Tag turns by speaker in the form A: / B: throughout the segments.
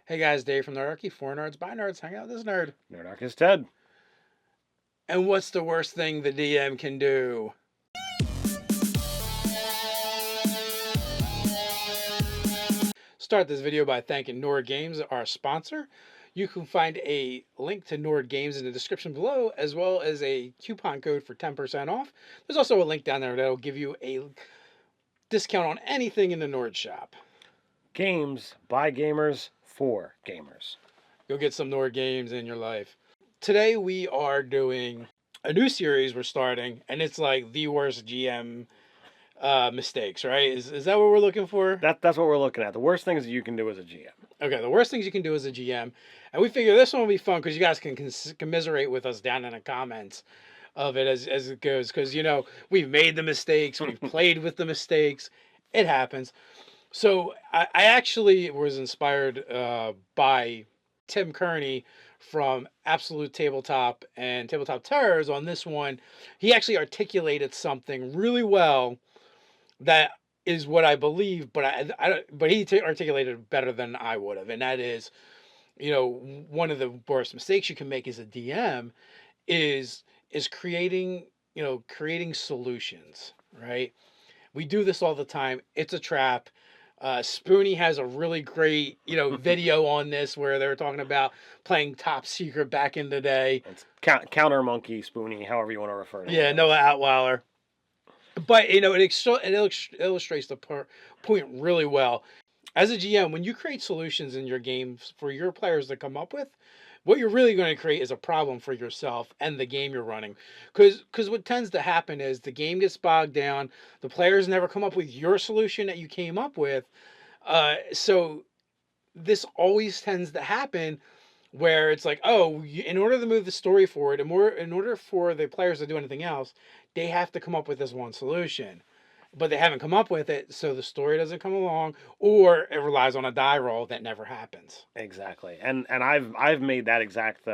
A: Hey guys, Dave from Nerdarchy, for nerds by nerds, hang out with this nerd.
B: Nerdarchy is Ted.
A: And what's the worst thing the DM can do? Start this video by thanking Nord Games, our sponsor. You can find a link to Nord Games in the description below, as well as a coupon code for 10% off. There's also a link down there that'll give you a discount on anything in the Nord shop.
B: Games by gamers for gamers.
A: Go get some Nord Games in your life. Today we are doing a new series we're starting, and it's like the worst GM mistakes, right? Is that what we're looking for?
B: That's what we're looking at. The worst things you can do as a GM.
A: Okay, the worst things you can do as a GM. And we figure this one will be fun because you guys can commiserate with us down in the comments of it as it goes. Because, we've made the mistakes, we've played with the mistakes. It happens. So I actually was inspired by Tim Kearney from Absolute Tabletop and Tabletop Terrors on this one. He actually articulated something really well that is what I believe, but but he articulated it better than I would have, and that is, one of the worst mistakes you can make as a DM is creating solutions, right? We do this all the time. It's a trap. Spoonie has a really great, video on this where they were talking about playing Top Secret back in the day.
B: It's counter monkey, Spoonie, however you want to refer to it.
A: Yeah, Noah Atweiler. But it illustrates the point really well. As a GM, when you create solutions in your games for your players to come up with, what you're really going to create is a problem for yourself and the game you're running. Because what tends to happen is the game gets bogged down. The players never come up with your solution that you came up with. So this always tends to happen where it's like, oh, in order to move the story forward, in order for the players to do anything else, they have to come up with this one solution. But they haven't come up with it, so the story doesn't come along, or it relies on a die roll that never happens.
B: Exactly, and I've made that exact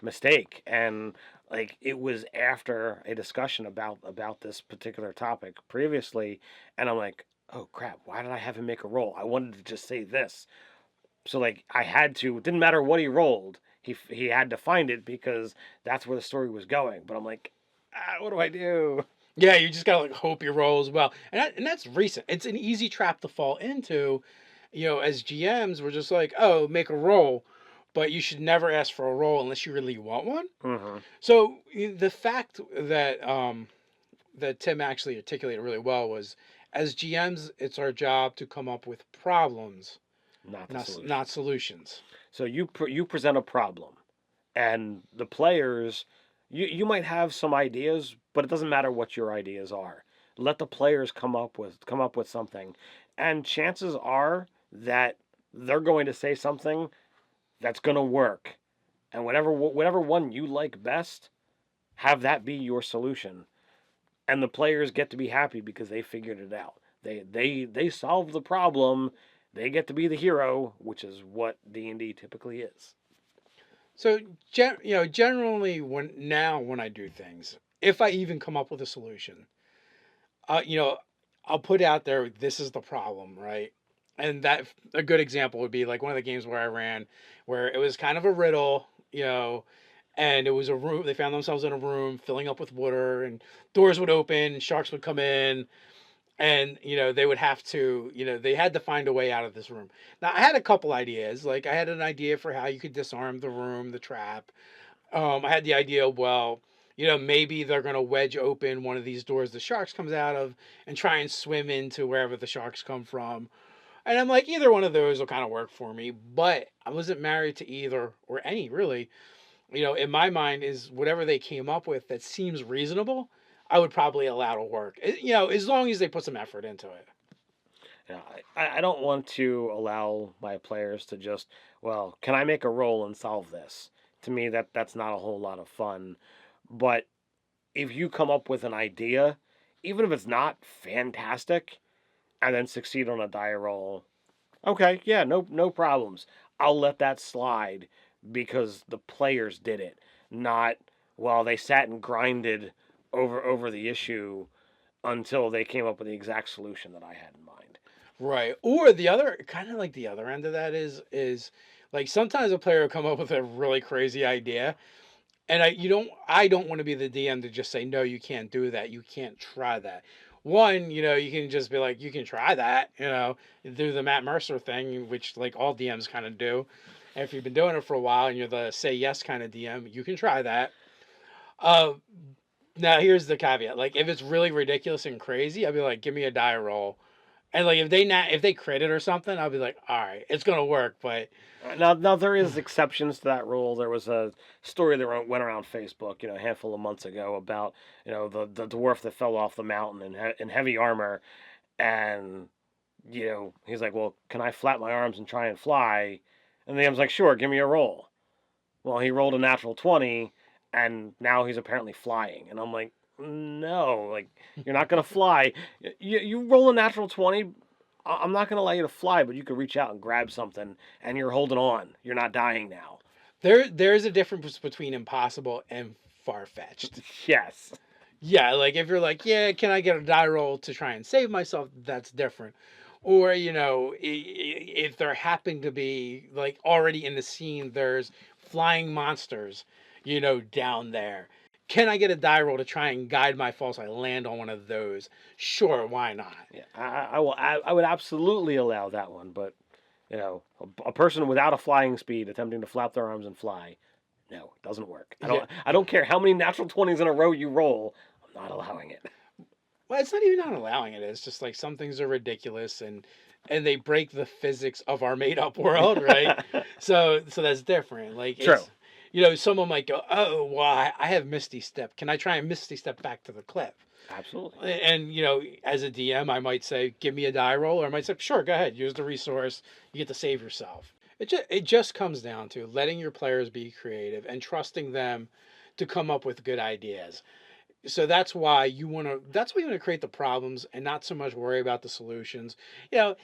B: mistake, and like it was after a discussion about this particular topic previously, and I'm like, oh crap, why did I have him make a roll? I wanted to just say this. So like I had to. It didn't matter what he rolled. He had to find it because that's where the story was going. But I'm like, what do I do?
A: Yeah, you just gotta hope you roll as well, and that's recent. It's an easy trap to fall into. As GMs, we're just like, oh, make a roll, but you should never ask for a roll unless you really want one.
B: Mm-hmm.
A: So the fact that that Tim actually articulated really well was, as GMs, it's our job to come up with problems, not solutions.
B: So you present a problem, and the players, you might have some ideas, but it doesn't matter what your ideas are. Let the players come up with something, and chances are that they're going to say something that's going to work, and whatever one you like best, have that be your solution, and the players get to be happy because they figured it out. They solved the problem. They get to be the hero, which is what D&D typically is.
A: So, generally, when I do things, if I even come up with a solution, I'll put out there, this is the problem, right? And that a good example would be like one of the games where I ran, where it was kind of a riddle, and it was a room. They found themselves in a room filling up with water, and doors would open, and sharks would come in, and they would have to, they had to find a way out of this room. Now I had a couple ideas. Like I had an idea for how you could disarm the room, the trap. I had the idea, well, maybe they're going to wedge open one of these doors the sharks comes out of and try and swim into wherever the sharks come from. And I'm like, either one of those will kind of work for me, but I wasn't married to either or any, really. In my mind, is whatever they came up with that seems reasonable, I would probably allow to work. As long as they put some effort into it.
B: Yeah, I don't want to allow my players to just, well, can I make a roll and solve this? To me, that's not a whole lot of fun. But if you come up with an idea, even if it's not fantastic, and then succeed on a die roll, okay, yeah, no problems. I'll let that slide because the players did it, not, well, they sat and grinded over the issue until they came up with the exact solution that I had in mind.
A: Right. Or the other kind of like the other end of that is like sometimes a player will come up with a really crazy idea, and I don't want to be the DM to just say no, you can't do that. You can't try that. One, you can just be like, you can try that, do the Matt Mercer thing, which like all DMs kind of do. And if you've been doing it for a while and you're the say yes kind of DM, you can try that. Uh, Now here's the caveat: like if it's really ridiculous and crazy, I'll be like, give me a die roll. And like if they crit it or something, I'll be like, all right, it's gonna work. But
B: Now there is exceptions to that rule. There was a story that went around Facebook, a handful of months ago about the dwarf that fell off the mountain in heavy armor, and he's like, well, can I flap my arms and try and fly? And the DM's like, sure, give me a roll. Well, he rolled a natural 20, and now he's apparently flying. And I'm like, no, like, you're not going to fly. You roll a natural 20, I'm not going to allow you to fly, but you can reach out and grab something, and you're holding on. You're not dying now.
A: there's a difference between impossible and far fetched.
B: Yes.
A: Yeah, like if you're like, yeah, can I get a die roll to try and save myself? That's different. Or if there happen to be like already in the scene, there's flying monsters, down there. Can I get a die roll to try and guide my fall so I land on one of those? Sure, why not?
B: Yeah, I would absolutely allow that one, but, a person without a flying speed attempting to flap their arms and fly, no, it doesn't work.
A: Yeah.
B: I don't care how many natural 20s in a row you roll, I'm not allowing it.
A: Well, it's not even not allowing it. It's just like some things are ridiculous and they break the physics of our made up world, right? So that's different. Like
B: True.
A: it's someone might go, "Oh, well, I have Misty Step. Can I try and Misty Step back to the cliff?"
B: Absolutely.
A: And as a DM, I might say, "Give me a die roll," or I might say, "Sure, go ahead. Use the resource. You get to save yourself." It just comes down to letting your players be creative and trusting them to come up with good ideas. So that's why you want to create the problems and not so much worry about the solutions. you know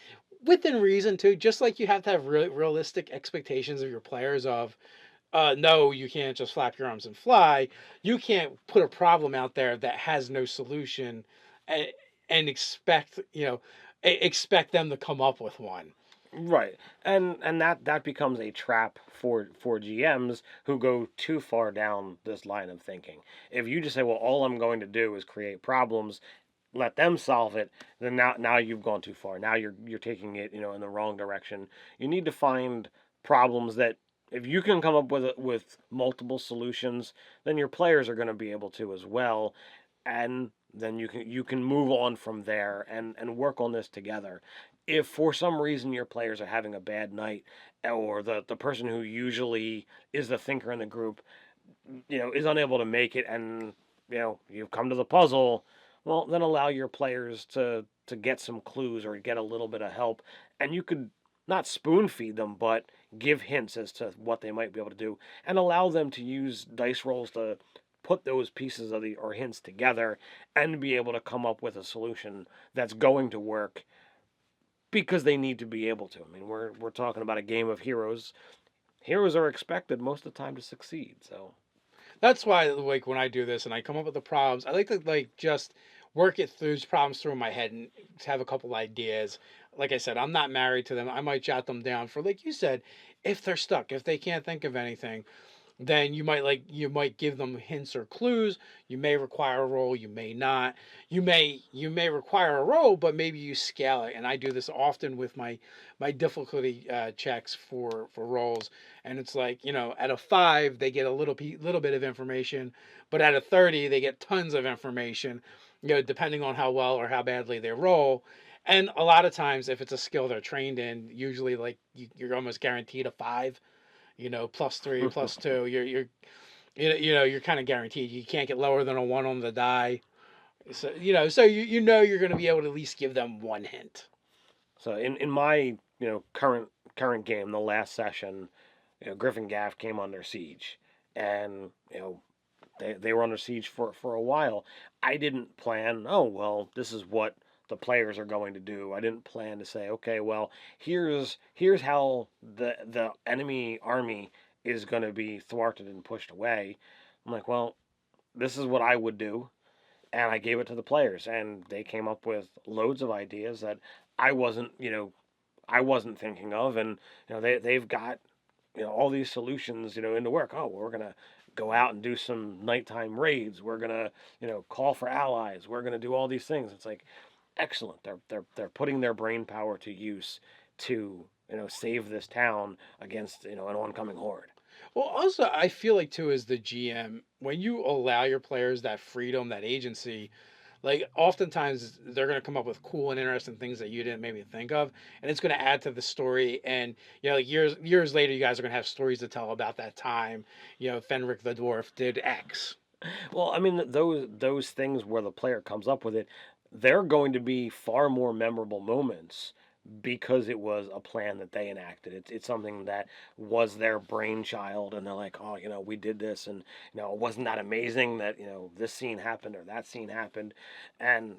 A: Within reason too, just like you have to have realistic expectations of your players of no, you can't just flap your arms and fly. You can't put a problem out there that has no solution, and, and expect them to come up with one.
B: Right. And that becomes a trap for GMs who go too far down this line of thinking. If you just say, well, all I'm going to do is create problems, let them solve it, then now you've gone too far. Now you're taking it, in the wrong direction. You need to find problems that if you can come up with multiple solutions, then your players are going to be able to as well, and then you can move on from there and work on this together. If for some reason your players are having a bad night, or the person who usually is the thinker in the group, is unable to make it, and you've come to the puzzle, well, then allow your players to get some clues or get a little bit of help, and you could not spoon feed them, but give hints as to what they might be able to do, and allow them to use dice rolls to put those pieces of the or hints together and be able to come up with a solution that's going to work because they need to be able to. I mean, we're talking about a game of heroes. Heroes are expected most of the time to succeed. So
A: That's why, like, when I do this and I come up with the problems, I like to like just work it through problems through my head and have a couple ideas. Like I said, I'm not married to them. I might jot them down for, like you said, if they're stuck, if they can't think of anything, then you might give them hints or clues. You may require a roll, you may not. You may require a roll, but maybe you scale it. And I do this often with my difficulty checks for rolls. And it's like, at a 5 they get a little bit of information, but at a 30 they get tons of information. Depending on how well or how badly they roll. And a lot of times, if it's a skill they're trained in, usually like you're almost guaranteed a 5, +3, +2. You're kind of guaranteed. You can't get lower than a 1 on the die. So you're going to be able to at least give them one hint.
B: so in my current game, the last session, Griffin Gaff came under siege, and they were under siege for a while. I didn't plan, oh, well, this is what the players are going to do. I didn't plan to say, okay, well, here's how the enemy army is going to be thwarted and pushed away. I'm like, well, this is what I would do. And I gave it to the players, and they came up with loads of ideas that I wasn't, I wasn't thinking of, and they've got all these solutions into work. Oh, well, we're gonna go out and do some nighttime raids. We're gonna call for allies. We're gonna do all these things. It's like excellent. They're putting their brain power to use to save this town against an oncoming horde.
A: Well, also, I feel like too, as the GM, when you allow your players that freedom, that agency, like oftentimes they're going to come up with cool and interesting things that you didn't maybe think of, and it's going to add to the story. And like years later, you guys are going to have stories to tell about that time. Fenric the dwarf did X.
B: Well, I mean, those things where the player comes up with it, they're going to be far more memorable moments because it was a plan that they enacted. It's something that was their brainchild, and they're like, oh, we did this, and wasn't that amazing that this scene happened or that scene happened, and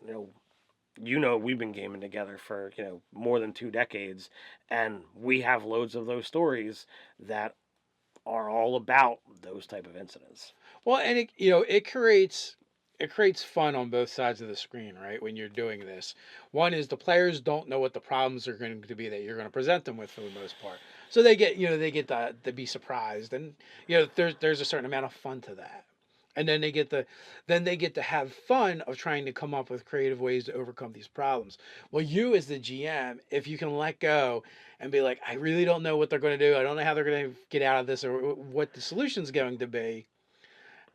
B: we've been gaming together for more than 2 decades, and we have loads of those stories that are all about those type of incidents.
A: Well, and it creates fun on both sides of the screen, right? When you're doing this, one is the players don't know what the problems are going to be that you're going to present them with for the most part, so they get to be surprised, and there's a certain amount of fun to that, and then they get to have fun of trying to come up with creative ways to overcome these problems. Well, you as the GM, if you can let go and be like, I really don't know what they're going to do, I don't know how they're going to get out of this or what the solution's going to be.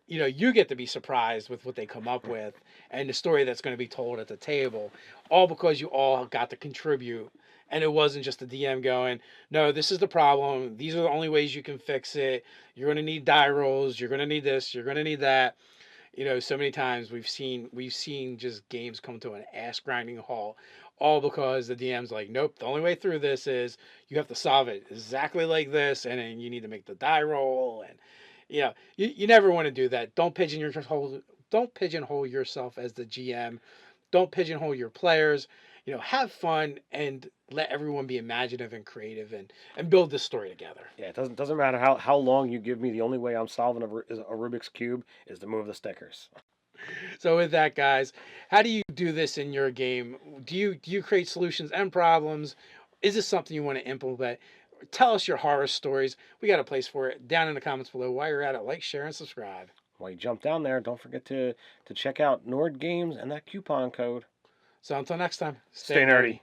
A: You get to be surprised with what they come up with and the story that's going to be told at the table, all because you all got to contribute. And it wasn't just the DM going, no, this is the problem. These are the only ways you can fix it. You're going to need die rolls. You're going to need this. You're going to need that. So many times we've seen just games come to an ass grinding halt, all because the DM's like, nope, the only way through this is you have to solve it exactly like this, and then you need to make the die roll, and you never want to do that. Don't pigeonhole yourself as the GM. Don't pigeonhole your players. Have fun and let everyone be imaginative and creative and build this story together.
B: Yeah, it doesn't matter how long you give me. The only way I'm solving a Rubik's cube is to move the stickers.
A: So with that, guys, how do you do this in your game? Do you create solutions and problems? Is this something you want to implement? Tell us your horror stories. We got a place for it down in the comments below. While you're at it, like, share, and subscribe.
B: While you jump down there, don't forget to check out Nord Games and that coupon code.
A: So until next time, stay
B: Stay
A: nerdy.
B: nerdy.